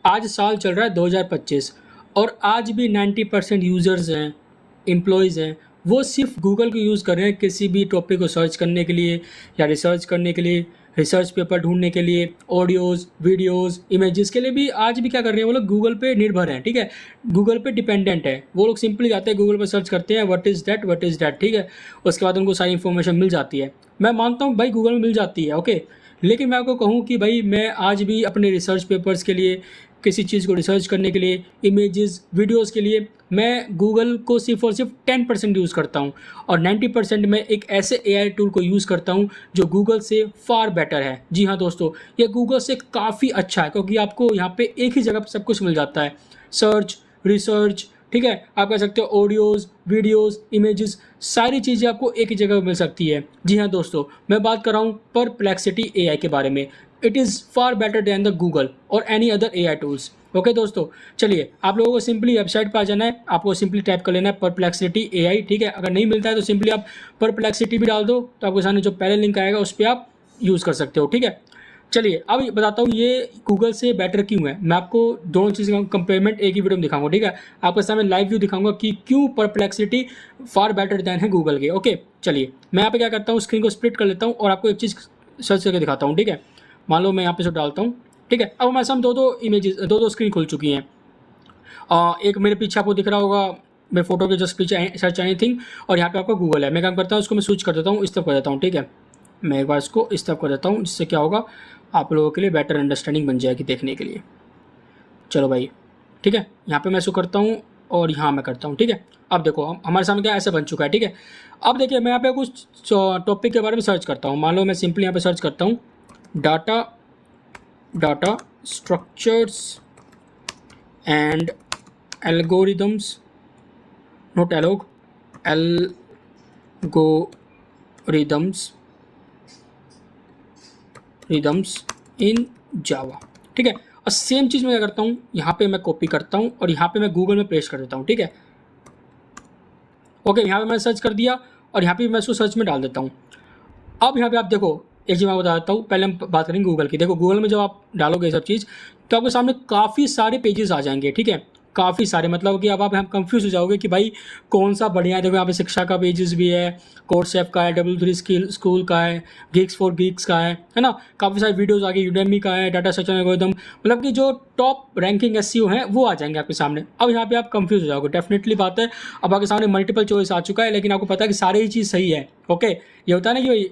आज साल चल रहा है 2025 और आज भी 90% यूज़र्स हैं, एम्प्लॉइज़ हैं, वो सिर्फ गूगल को यूज़ कर रहे हैं किसी भी टॉपिक को सर्च करने के लिए या रिसर्च करने के लिए, रिसर्च पेपर ढूंढने के लिए, ऑडियोज़, वीडियोज़, इमेजेस के लिए भी आज भी क्या कर रहे हैं वो लोग गूगल पे निर्भर हैं, ठीक है। गूगल पे डिपेंडेंट है, वो लोग सिंपली जाते हैं गूगल पे सर्च करते हैं व्हाट इज़ दैट, ठीक है। उसके बाद उनको सारी इन्फॉर्मेशन मिल जाती है। मैं मानता हूँ भाई गूगल में मिल जाती है, ओके। लेकिन मैं आपको कहूँ कि भाई मैं आज भी अपने रिसर्च पेपर्स के लिए, किसी चीज़ को रिसर्च करने के लिए, इमेजेस, वीडियोस के लिए मैं गूगल को सिर्फ और सिर्फ 10% यूज़ करता हूँ और 90% मैं एक ऐसे एआई टूल को यूज़ करता हूँ जो गूगल से फार बेटर है। जी हाँ दोस्तों, ये गूगल से काफ़ी अच्छा है क्योंकि आपको यहाँ पे एक ही जगह पर सब कुछ मिल जाता है। सर्च, रिसर्च, ठीक है, आप कह सकते हो ऑडियोज़, वीडियोज़, इमेजेस, सारी चीज़ें आपको एक ही जगह मिल सकती है। जी हाँ दोस्तों, मैं बात कर रहा हूँ परप्लेक्सिटी एआई के बारे में। It is far better than the Google और any other AI tools. Okay दोस्तों, चलिए आप लोगों को सिंपली वेबसाइट पर आ जाना है, आपको सिंपली टाइप कर लेना है परप्लेक्सिटी एआई, ठीक है। अगर नहीं मिलता है तो सिंपली आप परप्लेक्सिटी भी डाल दो तो आपके सामने जो पहले लिंक आएगा उस पर आप यूज़ कर सकते हो, ठीक है। चलिए अब बताता हूँ ये गूगल से बेटर क्यों है। मैं आपको दोनों चीज़ का कंपेयरमेंट एक ही वीडियो में दिखाऊंगा, ठीक है। आपके सामने लाइव व्यू दिखाऊंगा कि क्यों परप्लेक्सिटी फार बेटर दैन है गूगल के। ओके चलिए, मैं यहाँ पे क्या करता हूँ, स्क्रीन को स्प्लिट कर लेता हूँ और आपको एक चीज़ सर्च करके दिखाता हूँ, ठीक है। मान लो मैं यहाँ पे से डालता हूँ, ठीक है। अब हमारे सामने दो इमेजेस, दो स्क्रीन खुल चुकी हैं। एक मेरे पीछे आपको दिख रहा होगा, मेरे फोटो के जस्ट पीछे सर्च एनीथिंग, और यहाँ पे आपका गूगल है। मैं काम करता हूँ उसको मैं स्विच कर देता हूँ, इस तरफ कर देता हूँ, ठीक है। मैं एक बार इसको इस तरफ कर देता हूँ, जिससे क्या होगा आप लोगों के लिए बेटर अंडरस्टैंडिंग बन जाएगी देखने के लिए। चलो भाई, ठीक है, यहाँ पे मैं इसको करता हूँ और यहाँ मैं करता हूँ, ठीक है। अब देखो हमारे सामने क्या ऐसे बन चुका है, ठीक है। अब देखिए मैं यहाँ पे कुछ टॉपिक के बारे में सर्च करता हूँ। मान लो मैं सिंपली यहाँ पे सर्च करता हूँ data structures and algorithms, note algorithms in Java, ठीक है। और सेम चीज़ मैं क्या करता हूँ, यहाँ पे मैं कॉपी करता हूँ और यहाँ पे मैं गूगल में पेस्ट कर देता हूँ, ठीक है। ओके, यहाँ पे मैंने सर्च कर दिया और यहाँ पे मैं इसको सर्च में डाल देता हूँ। अब यहाँ पे आप देखो, एक चीज़ मैं बता देता हूँ, पहले हम बात करेंगे गूगल की। देखो गूगल में जब आप डालोगे ये सब चीज़ तो आपके सामने काफ़ी सारे पेजेस आ जाएंगे, ठीक है। काफ़ी सारे, मतलब कि अब आप यहाँ कंफ्यूज हो जाओगे कि भाई कौन सा बढ़िया है। देखो यहाँ पे शिक्षा का पेजेस भी है, कोर्सएप का है, W3 स्कूल का है, गिग्स फॉर गिग्स का है ना। काफ़ी सारे वीडियोस आ गए, यूडेमी का है, डाटा स्ट्रक्चर एल्गोरिथम, मतलब कि जो टॉप रैंकिंग एसईओ हैं वो आ जाएंगे आपके सामने। अब यहाँ पे आप कंफ्यूज हो जाओगे, डेफिनेटली बात है। अब आपके सामने मल्टीपल चॉइस आ चुका है, लेकिन आपको पता है कि सारी ही चीज़ सही है। ओके, ये होता है ना कि भाई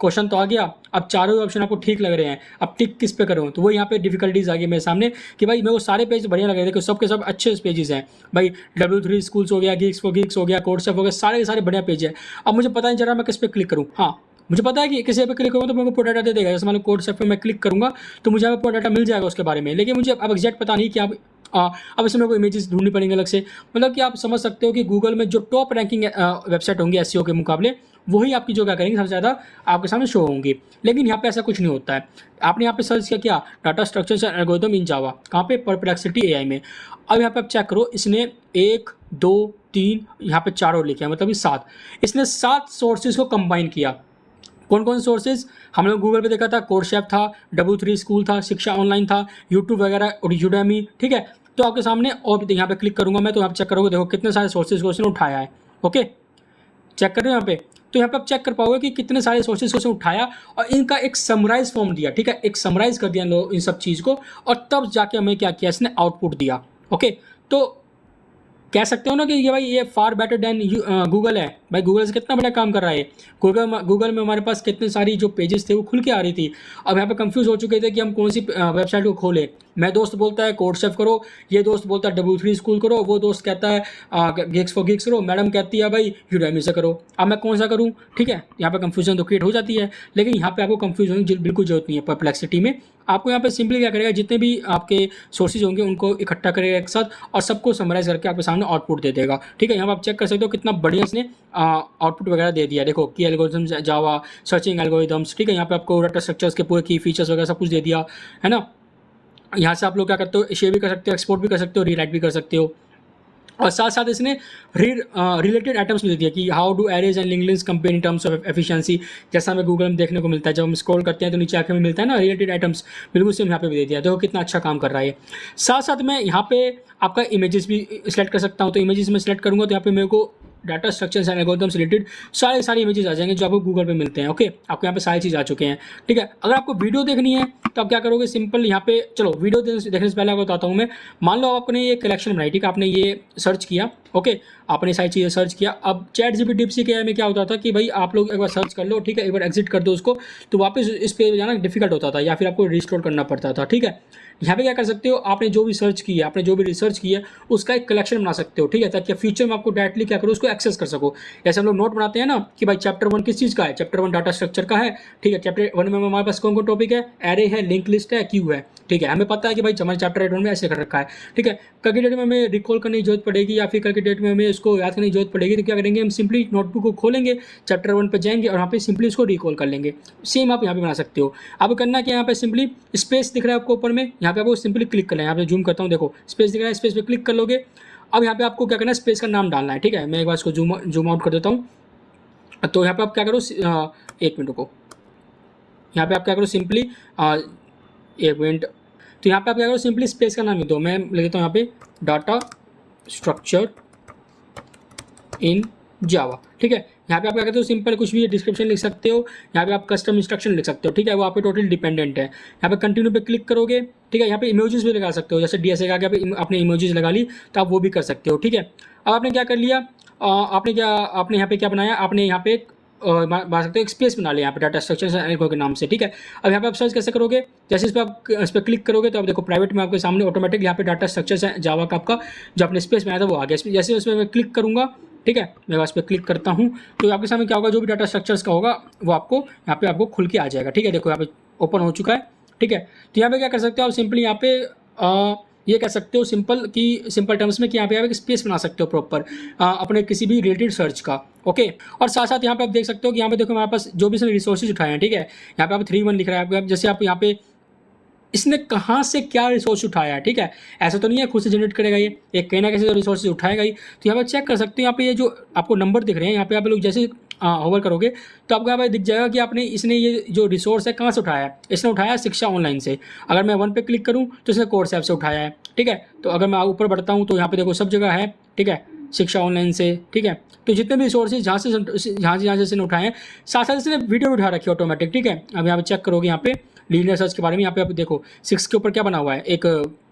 क्वेश्चन तो आ गया, अब चारों ऑप्शन आपको ठीक लग रहे हैं, अब टिक किस पे करूँ, तो वो यहाँ पे डिफिकल्टीज आ गई मेरे सामने कि भाई मेरे को सारे पेज बढ़िया लग रहे थे, देखो सब के सब अच्छे पेजेस हैं भाई। W3 स्कूल्स हो गया, गिग्स फॉर गिग्स हो गया, कोर्सएप हो गया, सारे के सारे बढ़िया पेज है। अब मुझे पता नहीं चल रहा मैं किस पे क्लिक करूँ। हाँ, मुझे पता है कि किसी पे क्लिक करूँगा तो मेरे को पूरा डाटा दे देगा। जैसे मान लो कोर्सएप पे मैं क्लिक करूँगा तो मुझे यहाँ पे पूरा डाटा मिल जाएगा उसके बारे में, लेकिन मुझे अब एग्जैक्ट पता नहीं कि आप अब इसमें मेरे को इमेजेस ढूंढनी पड़ेंगे अलग से। मतलब कि आप समझ सकते हो कि गूगल में जो टॉप रैंकिंग वेबसाइट होंगी एसईओ के मुकाबले, वही आपकी जो क्या करेंगे सबसे ज़्यादा आपके सामने शो होंगी। लेकिन यहाँ पे ऐसा कुछ नहीं होता है। आपने यहाँ पे सर्च किया क्या, डाटा स्ट्रक्चर्स एंड एल्गोरिथम इन जावा, कहाँ पे, परप्लेक्सिटी एआई में। अब यहाँ पे आप चेक करो, इसने 1 2 3 यहाँ पे 4 और लिखे हैं, मतलब ये 7, इसने 7 सोर्सेज को कंबाइन किया। कौन कौन सोर्सेज, हम लोग गूगल पे देखा था, कोर्सएप था, W3 स्कूल था, शिक्षा ऑनलाइन था, यूट्यूब वगैरह और यूडेमी, ठीक है। तो आपके सामने और यहाँ पे क्लिक करूँगा मैं तो आप चेक करोगे, देखो कितने सारे सोर्सेज को उसने उठाया है। ओके, चेक कर रहे हो यहाँ पे, तो यहाँ पे आप चेक कर पाओगे कि कितने सारे सोर्सेज को उसने उठाया और इनका एक समराइज फॉर्म दिया, ठीक है। एक समराइज कर दिया इन सब चीज़ को, और तब जाके हमें क्या किया, इसने आउटपुट दिया। ओके, तो कह सकते हो ना कि ये भाई ये फार बेटर देन गूगल है। भाई गूगल से कितना बड़ा काम कर रहा है। गूगल में हमारे पास कितनी सारी जो पेजेस थे वो खुल के आ रही थी। अब यहाँ पे कंफ्यूज हो चुके थे कि हम कौन सी वेबसाइट को खोलें। मैं दोस्त बोलता है कोर्सएप करो, ये दोस्त बोलता है W3 स्कूल करो, वो दोस्त कहता है गिग्स फॉर गिग्स करो, मैडम कहती है भाई यूडेमी से करो। अब मैं कौन सा करूँ, ठीक है। यहाँ पे कंफ्यूजन तो क्रिएट हो जाती है, लेकिन यहाँ पे आपको कंफ्यूजन की बिल्कुल जरूरत नहीं है। परप्लेक्सिटी में आपको यहाँ पे सिंपली क्या करेगा, जितने भी आपके सोर्सेज होंगे उनको इकट्ठा करेगा एक साथ और सबको समराइज करके आपके सामने आउटपुट दे देगा, ठीक है। यहाँ पर आप चेक कर सकते हो कितना बढ़िया इसने आउटपुट वगैरह दे दिया। देखो की एल्गोरिथम्स जावा, सर्चिंग एल्गोरिथम्स, ठीक है। यहाँ पे आपको डाटा स्ट्रक्चर्स के पूरे की फीचर्स वगैरह सब कुछ दे दिया है ना। यहाँ से आप लोग क्या करते हो, शेयर भी कर सकते हो, एक्सपोर्ट भी कर सकते हो, रीराइट भी कर सकते हो। और साथ साथ इसने रिलेटेड आइटम्स भी दे दिया कि how do arrays and link list compare in terms of efficiency, जैसा हमें गूगल में देखने को मिलता है। जब हम स्क्रॉल करते हैं तो नीचे आके हमें मिलता है ना रिलेटेड आइटम्स, बिल्कुल सेम यहाँ पे भी दे दिया। देखो कितना अच्छा काम कर रहा है। साथ साथ मैं यहाँ पे आपका इमेजेस भी सिलेक्ट कर सकता हूँ। तो इमेजेस में सिलेक्ट करूँगा तो यहाँ पे मेरे को data structures and algorithms related सारे इमेजेस आ जाएंगे जो आपको गूगल पे मिलते हैं। ओके, आपको यहाँ पे सारी चीज़ आ चुके हैं। ठीक है, अगर आपको वीडियो देखनी है तो आप क्या करोगे, सिंपल यहाँ पे चलो वीडियो देखने से पहले आपको बताता हूँ मैं। मान लो आपने ये कलेक्शन बनाई, ठीक है, आपने ये सर्च किया, ओके, आपने सारी चीज़ें सर्च किया। अब ChatGPT डिप्सी के में क्या होता था कि भाई आप लोग एक बार सर्च कर लो, ठीक है, एक बार एग्जिट कर दो उसको, तो वापस इस पे जाना डिफिकल्ट होता था या फिर आपको रिस्टोर करना पड़ता था। ठीक है, यहाँ पे क्या कर सकते हो, आपने जो भी सर्च किया, आपने जो भी रिसर्च किया उसका एक कलेक्शन बना सकते हो। ठीक है, ताकि फ्यूचर में आपको डायरेक्टली क्या करो, उसको एक्सेस कर सको। जैसे हम लोग नोट बनाते हैं ना कि भाई चैप्टर 1 किस चीज़ का है, चैप्टर 1 डाटा स्ट्रक्चर का है। ठीक है, चैप्टर 1 में हमारे पास कौन कौन टॉपिक है, एरे है, लिंक लिस्ट है, क्यू है। ठीक है, हमें पता है कि भाई हमारे चैप्टर 1 में ऐसे कर रखा है। ठीक है, कल की डेट में हमें रिकॉल करने की जरूरत पड़ेगी या फिर कल की डेट में हमें इसको याद करने की जरूरत पड़ेगी, तो क्या करेंगे, हम सिंपली नोटबुक को खोलेंगे, चैप्टर 1 पर जाएंगे और यहाँ पे सिंपली इसको रिकॉल कर लेंगे। सेम आप यहाँ पे बना सकते हो। अब करना क्या, यहाँ पे सिंपली स्पेस दिख रहा है आपको ऊपर में, यहाँ पे आपको सिंपली क्लिक करना है। यहाँ पे जूम करता हूँ, देखो स्पेस दिख रहा है, स्पेस पे क्लिक कर लोगे। अब यहाँ पे आपको क्या करना है, स्पेस का नाम डालना है। ठीक है, मैं एक बार इसको जूम आउट कर देता हूँ। तो यहाँ पे आप क्या करो, एक मिनट को, यहाँ पे आप क्या करो सिंपली, एक मिनट, तो यहाँ पे आप क्या करो सिंपली स्पेस का नाम लिख दो। मैं लिख देता हूँ यहाँ पे डाटा स्ट्रक्चर इन जावा। ठीक है, यहाँ पे आप क्या करते हो, सिंपल कुछ भी डिस्क्रिप्शन लिख सकते हो, यहाँ पे आप कस्टम इंस्ट्रक्शन लिख सकते हो। ठीक है, वो आप पे टोटल डिपेंडेंट है। यहाँ पे कंटिन्यू पे क्लिक करोगे, ठीक है, यहाँ पे इमोजीज भी लगा सकते हो, जैसे DSA का आपने इमोजीज लगा ली तो आप वो भी कर सकते हो। ठीक है, अब आपने क्या कर लिया, आपने यहाँ पे क्या बनाया, आपने यहाँ पे बना सकते हो एक स्पेस बना लिया यहाँ पे डाटा स्ट्रक्चर के नाम से। ठीक है, अब यहाँ पे आप सर्च कैसे करोगे, जैसे इस पर क्लिक करोगे तो आप देखो प्राइवेट में आपके सामने ऑटोमेटिक यहाँ पे डाटा स्ट्रक्चर जावा का आपका जो आपने स्पेस बनाया था वो आ गया। जैसे उसमें मैं क्लिक करूँगा, ठीक है, मैं बस पे क्लिक करता हूँ तो आपके सामने क्या होगा, जो भी डाटा स्ट्रक्चर्स का होगा वो आपको यहाँ पे आपको खुल के आ जाएगा। ठीक है, देखो यहाँ पे ओपन हो चुका है। ठीक है, तो यहाँ पे क्या कर सकते हो आप, सिंपली यहाँ पे ये कह सकते हो सिंपल टर्म्स में कि यहाँ पे आप एक स्पेस बना सकते हो प्रॉपर अपने किसी भी रिलेटेड सर्च का। ओके, और साथ साथ यहाँ पे आप देख सकते हो कि यहाँ पे देखो हमारे पास जो भी इसने रिसोर्सेज उठाए हैं, ठीक है, यहाँ पे आप 3-1 लिख रहा है आपको, जैसे आप यहाँ पे इसने कहाँ से क्या रिसोर्स उठाया है। ठीक है, ऐसा तो नहीं है खुद से जनरेट करेगा, ये एक कहीं ना कहीं से रिसोर्सेज उठाएगा ही। तो यहाँ पे चेक कर सकते हो, यहाँ पे ये जो आपको नंबर दिख रहे हैं यहाँ पे आप लोग जैसे होवर करोगे तो आपको यहाँ पे दिख जाएगा कि आपने इसने ये जो रिसोर्स है कहाँ से उठाया है। इसने उठाया है शिक्षा ऑनलाइन से। अगर मैं 1 पे क्लिक करूँ तो इसने कोर्स ऐप से उठाया है। ठीक है, तो अगर मैं ऊपर बढ़ता हूँ तो यहाँ पे देखो सब जगह है। ठीक है, शिक्षा ऑनलाइन से। ठीक है, तो जितने भी रिसोर्सेज जहाँ से इसने उठाए हैं, साथ साथ इसने वीडियो उठा रखी है ऑटोमेटिक। ठीक है, अब यहाँ पे चेक करोगे, यहाँ पे लीनियर सर्च के बारे में यहाँ पे आप देखो 6 के ऊपर क्या बना हुआ है, एक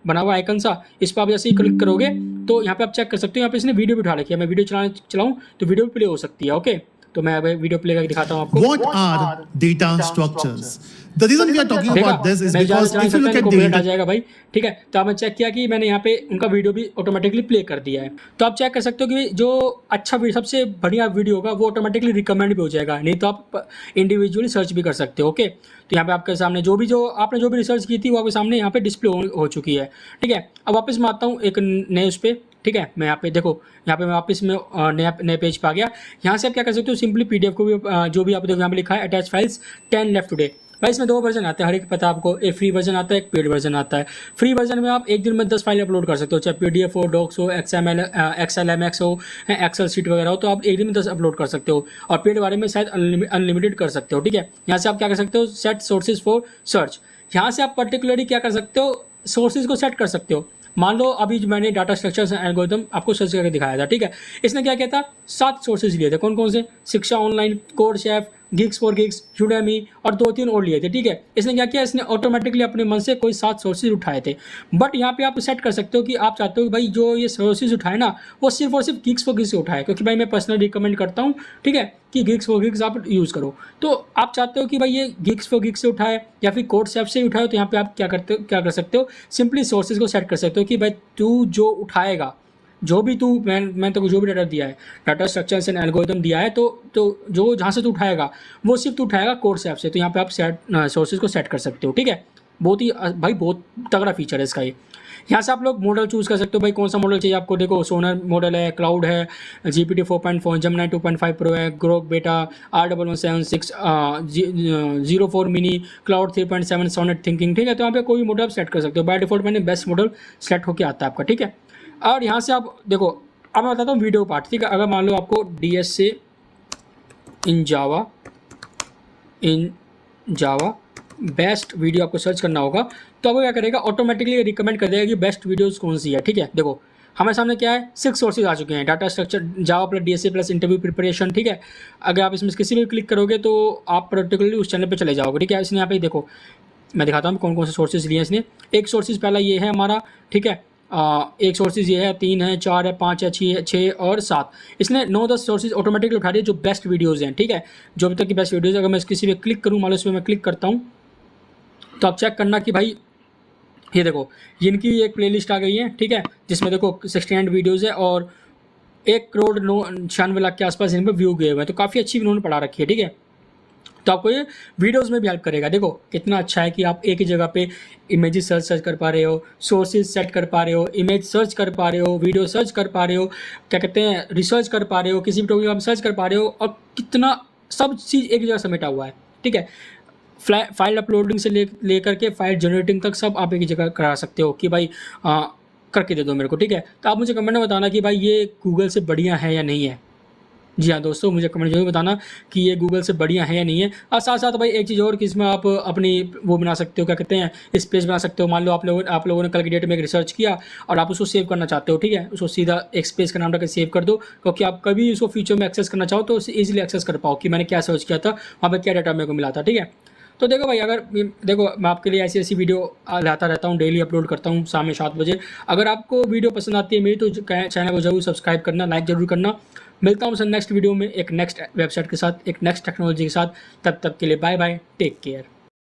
बना हुआ आइकन सा, इस पर आप जैसे ही क्लिक करोगे तो यहाँ पे आप चेक कर सकते हो, यहाँ पे इसने वीडियो भी उठा रखी है। मैं वीडियो चलाऊँ तो वीडियो भी प्ले हो सकती है। ओके, तो मैं अब वीडियो प्ले करके दिखाता हूँ आपको। What are data structures? The reason we are talking about this is because if you look at uh data, जाएगा भाई। ठीक है, तो आपने चेक किया कि मैंने यहाँ पे उनका वीडियो भी ऑटोमेटिकली प्ले कर दिया है। तो आप चेक कर सकते हो कि जो अच्छा सबसे बढ़िया वीडियो होगा वो ऑटोमेटिकली रिकमेंड भी हो जाएगा, नहीं तो आप इंडिविजुअली सर्च भी कर सकते हो। ओके, तो यहाँ पे आपके सामने जो आपने जो भी रिसर्च की थी वो आपके सामने यहाँ पे डिस्प्ले हो चुकी है। ठीक है, अब वापस मैं आता हूँ एक नए उस पर। ठीक है, मैं यहाँ पे देखो, यहाँ पे मैं वापस में नए पेज पे आ गया। यहाँ से आप क्या कर सकते हो, सिंपली PDF को भी जो भी आप देखो यहाँ पे लिखा है अटैच फाइल्स 10 लेफ्ट टुडे। भाई इसमें 2 वर्जन आते हैं, हर एक पता है आपको, एक फ्री वर्जन आता है, एक पेड वर्जन आता है। फ्री वर्जन में आप एक दिन में 10 फाइल अपलोड कर सकते हो, चाहे PDF हो, डॉक्स हो, XLMX हो, एक्सेल शीट वगैरह हो, तो आप एक दिन में 10 अपलोड कर सकते हो। और पेड वाले में शायद अनलिमिटेड कर सकते हो। ठीक है, यहाँ से आप क्या कर सकते हो, सेट सोर्सेज फॉर सर्च। यहाँ से आप पर्टिकुलरली क्या कर सकते हो, सोर्सेज को सेट कर सकते हो। मान लो अभी जो मैंने डाटा स्ट्रक्चर्स एल्गोरिथम आपको सर्च करके दिखाया था। ठीक है, इसने क्या किया था, 7 सोर्सेज लिए थे। कौन कौन से, शिक्षा ऑनलाइन, कोर्सशेफ, गिग्स फॉर गिग्स, यूडेमी और 2-3 और लिए थे। ठीक है, इसने क्या किया, इसने ऑटोमेटिकली अपने मन से कोई 7 सोर्सेज उठाए थे। बट यहाँ पे आप सेट कर सकते हो कि आप चाहते हो कि भाई जो ये सोर्सेज उठाए ना वो सिर्फ और सिर्फ गिग्स फॉर गिग्स से उठाए, क्योंकि भाई मैं पर्सनली रिकमेंड करता हूँ, ठीक है, कि गिग्स फॉर गिग्स आप यूज़ करो। तो आप चाहते हो कि भाई ये गिग्स फॉर गिग्स से उठाए या फिर कोर्स ऐप से ही उठाए, तो यहाँ पे आप क्या कर सकते हो, सिंपली सोर्सेज को सेट कर सकते हो कि भाई तू जो उठाएगा, जो भी तू मैं तो जो भी डाटा दिया है, डाटा स्ट्रक्चर्स एंड एल्गोरिथम दिया है, तो जो जहाँ से तू उठाएगा वो सिर्फ तू उठाएगा कोर्स ऐप से। तो यहाँ पे आप सोर्सेज को सेट कर सकते हो। ठीक है, बहुत ही भाई बहुत तगड़ा फीचर है इसका ये। यहाँ से आप लोग मॉडल चूज़ कर सकते हो, भाई कौन सा मॉडल चाहिए आपको। देखो सोनर मॉडल है, क्लाउड है, GPT 4.4, Gemini 2.5 प्रो है, ग्रोक बेटा, R1176, 04 mini, cloud 3.7, sonnet thinking. ठीक है, तो यहाँ पे कोई भी मॉडल आप सेट कर सकते हो। बाय डिफॉल्ट मैंने बेस्ट मॉडल सेट होकर आता है आपका। ठीक है, और यहाँ से आप देखो अब मैं बताता हूँ वीडियो पार्ट, ठीक है। अगर मान लो आपको DSA इन जावा बेस्ट वीडियो आपको सर्च करना होगा, तो आपको क्या करेगा, ऑटोमेटिकली रिकमेंड कर देगा कि बेस्ट वीडियोस कौन सी है, ठीक है। देखो हमारे सामने क्या है, 6 सोर्सेज आ चुके हैं, data structure Java plus DSA plus interview preparation, ठीक है। अगर आप इसमें किसी भी क्लिक करोगे तो आप पर्टिकुलरली उस चैनल पे चले जाओगे, ठीक है। इसने यहाँ पे देखो मैं दिखाता हूँ कौन कौन से सोर्सेज लिए हैं इसने। एक सोर्सेज पहला ये है हमारा, ठीक है। एक सोर्सेज ये है, 3 है, 4 है, 5 है, 6 और 7। इसने 9-10 सोर्सेज ऑटोमेटिकली उठा दिए जो बेस्ट वीडियोज़ हैं, ठीक है। जो अभी तक की बेस्ट वीडियोज़, अगर मैं किसी पे क्लिक करूँ, मान लो इस पर मैं क्लिक करता हूँ, तो आप चेक करना कि भाई ये देखो इनकी एक प्लेलिस्ट आ गई है, ठीक है, जिसमें देखो 69 वीडियोज़ है और 1,96,00,000 के आसपास इन पर व्यू गए हुए हैं, तो काफ़ी अच्छी इन्होंने पढ़ा रखी है, ठीक है। तो आपको ये वीडियोस में भी हेल्प करेगा। देखो कितना अच्छा है कि आप एक ही जगह पे इमेजेस सर्च कर पा रहे हो, सोर्सेज सेट कर पा रहे हो, इमेज सर्च कर पा रहे हो, वीडियो सर्च कर पा रहे हो, क्या कहते हैं, रिसर्च कर पा रहे हो, किसी भी टॉपिक आप सर्च कर पा रहे हो, और कितना सब चीज़ एक जगह समेटा हुआ है, ठीक है। फाइल अपलोडिंग से लेकर के फाइल जनरेटिंग तक सब आप एक ही जगह करा सकते हो कि भाई करके दे दो मेरे को, ठीक है। तो आप मुझे कमेंट में बताना कि भाई ये गूगल से बढ़िया है या नहीं है। जी हाँ दोस्तों, मुझे कमेंट जरूर बताना कि ये गूगल से बढ़िया है या नहीं है। और साथ साथ भाई एक चीज़ और कि इसमें आप अपनी वो बना सकते हो, क्या कहते हैं, स्पेस बना सकते हो। मान लो आप लोगों ने कल की डेट में एक रिसर्च किया और आप उसको सेव करना चाहते हो, ठीक है। उसको सीधा एक स्पेस का नाम रखकर सेव कर दो, क्योंकि आप कभी उसको फ्यूचर में एक्सेस करना चाहो तो उसे ईजिली एक्सेस कर पाओ कि मैंने क्या सर्च किया था, वहाँ पर क्या डाटा मेरे को मिला था, ठीक है। तो देखो भाई, अगर देखो मैं आपके लिए ऐसी ऐसी वीडियो लाता रहता हूँ, डेली अपलोड करता हूँ शाम में 7 बजे। अगर आपको वीडियो पसंद आती है मेरी तो चैनल को जरूर सब्सक्राइब करना, लाइक जरूर करना। मिलता हूँ सर नेक्स्ट वीडियो में एक नेक्स्ट वेबसाइट के साथ, एक नेक्स्ट टेक्नोलॉजी के साथ। तब तक के लिए बाय बाय, टेक केयर।